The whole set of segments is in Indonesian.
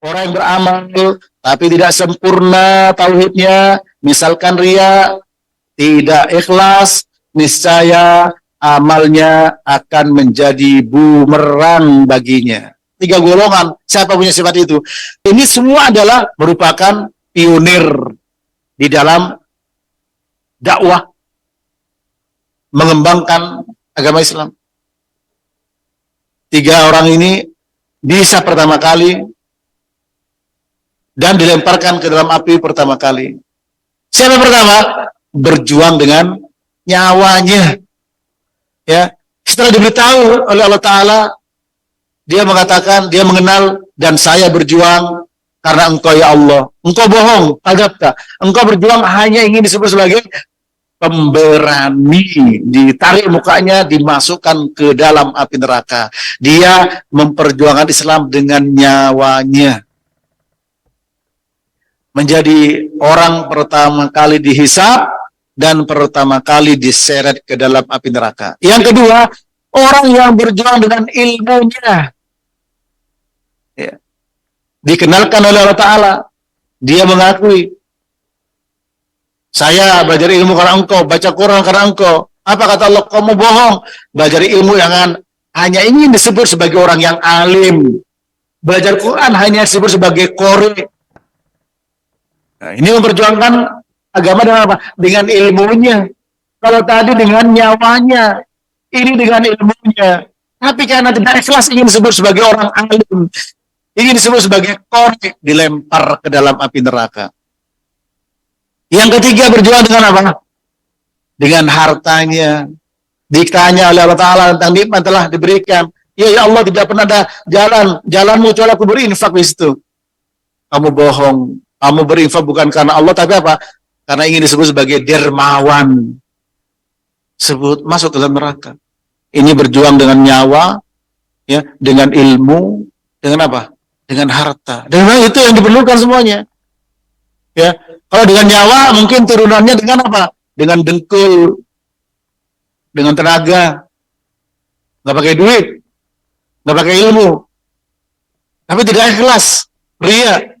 Orang yang beramal tapi tidak sempurna tauhidnya, misalkan riya, tidak ikhlas, niscaya amalnya akan menjadi bumerang baginya. 3 golongan, siapa punya sifat itu? Ini semua adalah merupakan pionir di dalam dakwah mengembangkan agama Islam. 3 orang ini bisa pertama kali dan dilemparkan ke dalam api pertama kali. Siapa pertama? Berjuang dengan nyawanya. Ya, setelah diberitahu oleh Allah Ta'ala, dia mengatakan, dia mengenal, dan saya berjuang karena engkau ya Allah. Engkau bohong, kadzabta. Engkau berjuang hanya ingin disebut sebagai pemberani, ditarik mukanya, dimasukkan ke dalam api neraka. Dia memperjuangkan Islam dengan nyawanya. Menjadi orang pertama kali dihisab dan pertama kali diseret ke dalam api neraka. Yang kedua, orang yang berjuang dengan ilmunya. Ya. Dikenalkan oleh Allah Ta'ala. Dia mengakui, saya belajar ilmu karena engkau, baca Quran karena engkau. Apa kata Allah? Kamu bohong. Belajar ilmu yang hanya ingin disebut sebagai orang yang alim. Belajar Quran hanya disebut sebagai qori. Nah, ini memperjuangkan agama dengan apa? Dengan ilmunya. Kalau tadi dengan nyawanya, ini dengan ilmunya. Tapi karena tidak ikhlas ingin disebut sebagai orang alim, ingin disebut sebagai qori, dilempar ke dalam api neraka. Yang ketiga berjuang dengan apa? Dengan hartanya. Ditanya oleh Allah Ta'ala tentang nikmat telah diberikan. Ya Allah, tidak pernah ada jalanmu kecuali aku berinfak di situ. Kamu bohong. Kamu berinfak bukan karena Allah, tapi apa? Karena ingin disebut sebagai dermawan. Sebut masuk ke dalam neraka. Ini berjuang dengan nyawa, ya, dengan ilmu, dengan apa? Dengan harta. Dan itu yang diperlukan semuanya. Ya, kalau dengan nyawa mungkin turunannya dengan apa? Dengan dengkul, dengan tenaga, nggak pakai duit, nggak pakai ilmu, tapi tidak ikhlas, ria,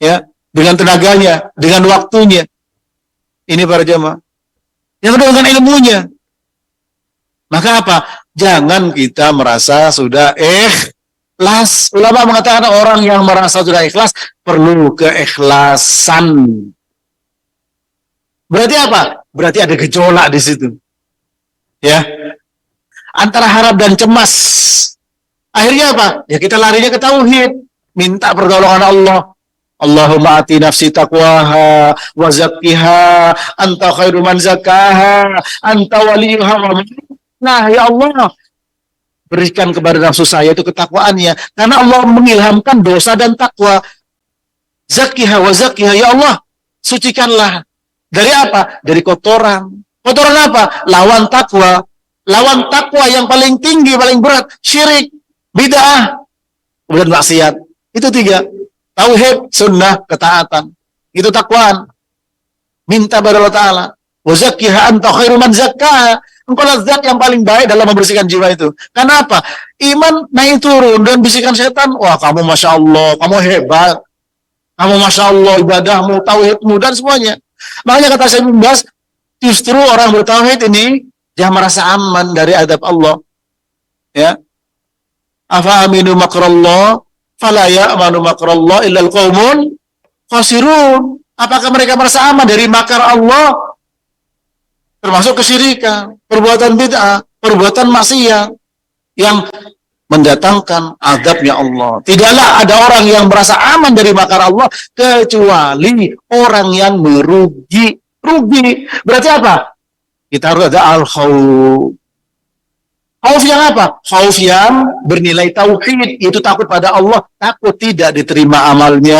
ya, dengan tenaganya, dengan waktunya. Ini para jamaah. Yang kedua dengan ilmunya. Maka apa? Jangan kita merasa sudah ikhlas. Ulama mengatakan orang yang merasa sudah ikhlas perlu keikhlasan. Berarti apa? Berarti ada gejolak di situ. Ya. Antara harap dan cemas. Akhirnya apa? Ya kita larinya ke tauhid, minta pertolongan Allah. Allahumma ati nafsi taqwaha wa zakkiha anta khairu man zakkaha anta waliyuha wa nah ya Allah, berikan kepada nafsu saya itu ketakwaannya, karena Allah mengilhamkan dosa dan takwa. Zakkiha wa zakkiha, ya Allah, sucikanlah dari apa? Dari kotoran. Kotoran apa? Lawan takwa. Lawan takwa yang paling tinggi, paling berat, syirik, bid'ah, kemudian maksiat. Itu 3. Tauhid, sunnah, ketaatan. Itu takwaan. Minta kepada Allah Ta'ala. Wa zakkiha anta khairu man zakkaha. Engkau zat yang paling baik dalam membersihkan jiwa itu. Kenapa? Iman naik turun dan bisikan setan. Wah, kamu Masya Allah, kamu hebat. Kamu Masya Allah, ibadahmu, tauhidmu, dan semuanya. Makanya kata saya membahas, justru orang bertauhid ini, dia merasa aman dari adab Allah. Ya. Afa aminu makrallah fala ya'manu makrallah illal qaumun khasirun. Apakah mereka merasa aman dari makar Allah? Termasuk kesyirikan, perbuatan bid'ah, perbuatan maksiat yang mendatangkan azabnya Allah. Tidaklah ada orang yang merasa aman dari makar Allah kecuali orang yang merugi. Rugi. Berarti apa? Kita harus ada al-khawf. Khauf yang apa? Khauf yang bernilai tauhid, itu takut pada Allah, takut tidak diterima amalnya.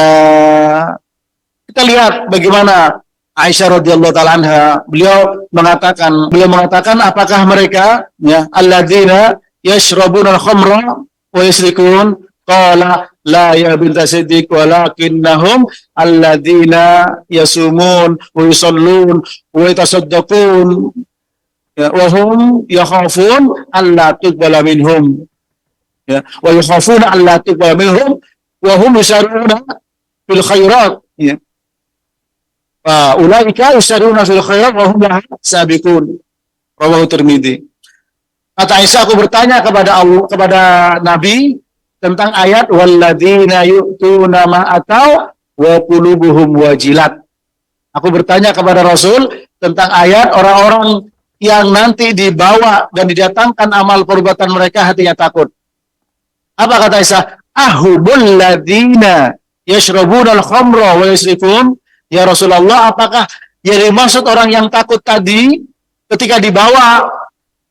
Kita lihat bagaimana Aisyah radhiyallahu taala anha, beliau mengatakan apakah mereka ya alladzina yashrabuna al-khamra wa yusrikun? Qala la ya binta siddiq walakinnahum alladzina yasumun wa yusallun wa yatasaddaqun ya wa hum yakhafun alla tuqbala minhum, ya wa yakhafuna alla tuqbala minhum wa hum yusari'una fil khairat. Ya. Ulaika yusari'una fil khairat wa hum laha sabiqun. Rawahu Tirmidzi. Kata Aisyah, aku bertanya kepada Allah, kepada Nabi tentang ayat walladzina yu'tuna ma atau wa qulubuhum wajilat. Aku bertanya kepada Rasul tentang ayat orang-orang yang nanti dibawa dan didatangkan amal perbuatan mereka hatinya takut. Apa kata Aisyah? Ahumul ladzina yashrabuna al-khamra wa yusrifun. Ya Rasulullah, apakah yang dimaksud orang yang takut tadi ketika dibawa,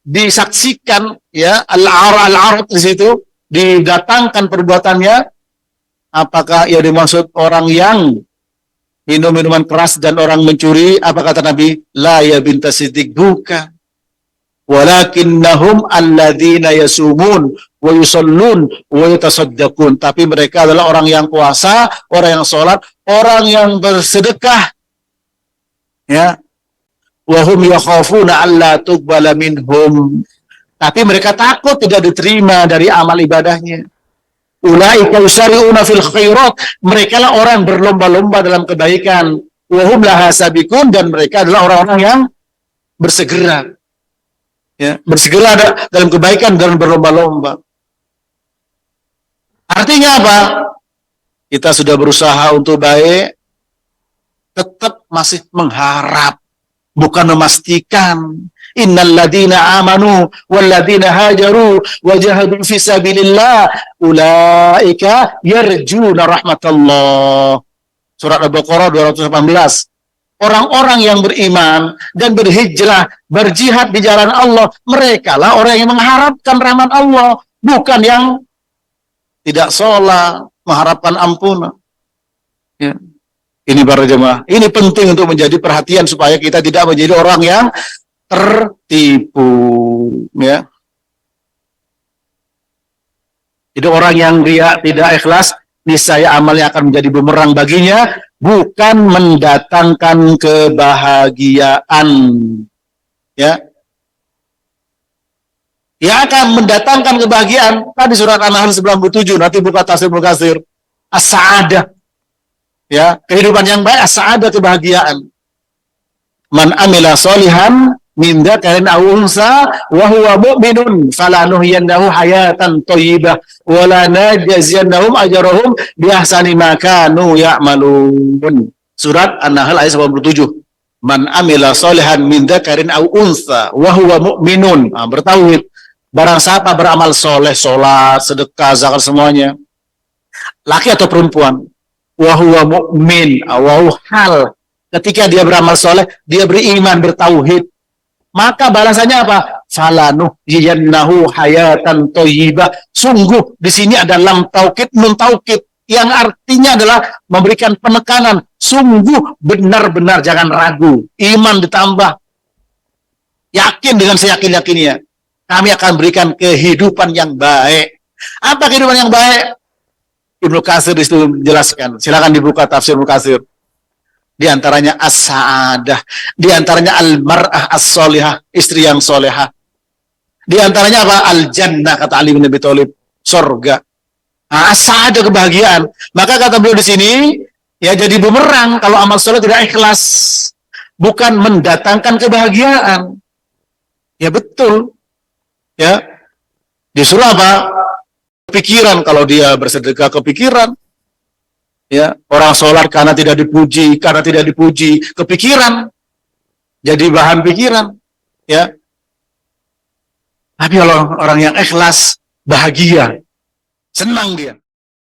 disaksikan ya al-arad di situ, didatangkan perbuatannya, apakah yang dimaksud orang yang minum minuman keras dan orang mencuri? Apa kata Nabi? La ya binta Siddiq, bukan. Walakinnahum alladzina yasumun wa yusallun wa yatasaddaqun. Tapi mereka adalah orang yang puasa, orang yang sholat, orang yang bersedekah. Ya. Wa hum yakhafuna alla tuqbala minhum. Tapi mereka takut tidak diterima dari amal ibadahnya. Ulaika yusari'una fil khairat. Mereka lah orang berlomba-lomba dalam kebaikan. Wa hum laha sabiqun, dan mereka adalah orang-orang yang bersegera. Ya, bersegera dalam kebaikan dan berlomba-lomba. Artinya apa? Kita sudah berusaha untuk baik, tetap masih mengharap, bukan memastikan. Innal ladzina amanu wal ladzina hajaru wa jahadu fi sabilillah ulaika yarjuna rahmatallah. Surat Al-Baqarah 218. Orang-orang yang beriman dan berhijrah, berjihad di jalan Allah, mereka lah orang yang mengharapkan rahmat Allah, bukan yang tidak sholat, mengharapkan ampunan. Ya. Ini para jemaah, ini penting untuk menjadi perhatian supaya kita tidak menjadi orang yang tertipu. Ya. Jadi orang yang dia tidak ikhlas, niscaya amalnya akan menjadi bumerang baginya, bukan mendatangkan kebahagiaan. Ya. Yang akan mendatangkan kebahagiaan, tadi surat An-Nahl 97, nanti buka tafsir Mukatsir, as-sa'adah. Ya, kehidupan yang baik, as-sa'adah, kebahagiaan. Man amila sholihan min dzakarin aw unsa wa huwa mu'minun falanuhyiyannahu hayatan thayyibah wa lanajziyannahum ajrahum bi ahsani ma kanu ya'malun. Surat An-Nahl ayat 87. Man amila sholihan min dzakarin aw unsa wa huwa mu'minun. Nah, bertauhid. Barang siapa beramal soleh, sholat, sedekah, zakat, semuanya, laki atau perempuan, wa huwa mu'min, hal ketika dia beramal soleh, dia beriman, bertauhid, maka balasannya apa? Falanuhyiyannahu hayatan thayyibah. Sungguh di sini ada lam taukid, nun taukid, yang artinya adalah memberikan penekanan. Sungguh benar-benar, jangan ragu. Iman ditambah, yakin dengan seyakin-yakinnya. Kami akan berikan kehidupan yang baik. Apa kehidupan yang baik? Ibnu Katsir itu menjelaskan. Silakan dibuka tafsir Ibnu Katsir. Di antaranya as-sa'adah, di antaranya al-mar'ah as-solihah, istri yang solehah. Di antaranya apa? Al-jannah, kata Ali bin Abi Thalib, surga. Nah, as-sa'adah, kebahagiaan. Maka kata beliau di sini, ya jadi bumerang kalau amal soleh tidak ikhlas, bukan mendatangkan kebahagiaan. Ya betul. Ya. Disuruh apa? Kepikiran, kalau dia bersedekah kepikiran. Ya, orang sholat karena tidak dipuji, kepikiran, jadi bahan pikiran, ya. Tapi kalau orang yang ikhlas, bahagia, senang dia.